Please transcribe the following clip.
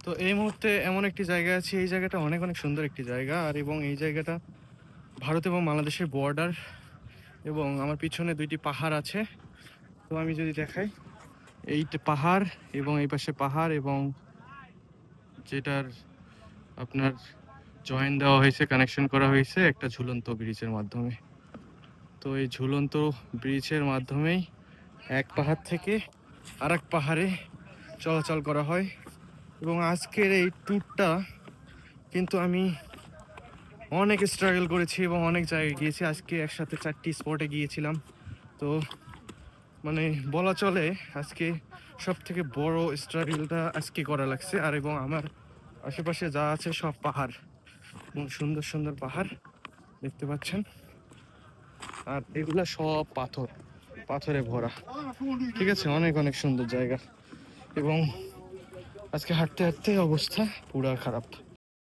তো এই মুহূর্তে এমন একটি জায়গায় আছি, এই জায়গাটা অনেক অনেক সুন্দর একটি জায়গা। আর এবং এই জায়গাটা ভারত এবং বাংলাদেশের বর্ডার, এবং আমার পিছনে দুইটি পাহাড় আছে। তো আমি যদি দেখাই, এইটা পাহাড় এবং এই পাশে পাহাড়, এবং যেটার আপনার জয়েন দেওয়া হয়েছে, কানেকশন করা হয়েছে একটা ঝুলন্ত ব্রিজের মাধ্যমে। তো এই ঝুলন্ত ব্রিজের মাধ্যমেই এক পাহাড় থেকে আরেক পাহাড়ে চলাচল করা হয়। এবং আজকের এই ট্যুরটা কিন্তু আমি অনেক স্ট্রাগল করেছি এবং অনেক জায়গায় গিয়েছি। আজকে একসাথে 4টি স্পটে গিয়েছিলাম। তো মানে বলা চলে আজকে সব থেকে বড় স্ট্রাগলটা আজকে করা লাগছে। আর এবং আমার আশেপাশে যা আছে সব পাহাড়, এবং সুন্দর সুন্দর পাহাড় দেখতে পাচ্ছেন। আর এগুলা সব পাথর, পাথরে ভরা। ঠিক আছে, অনেক অনেক সুন্দর জায়গা। এবং আজকে হাঁটতে হাঁটতে অবস্থা পুরা খারাপ।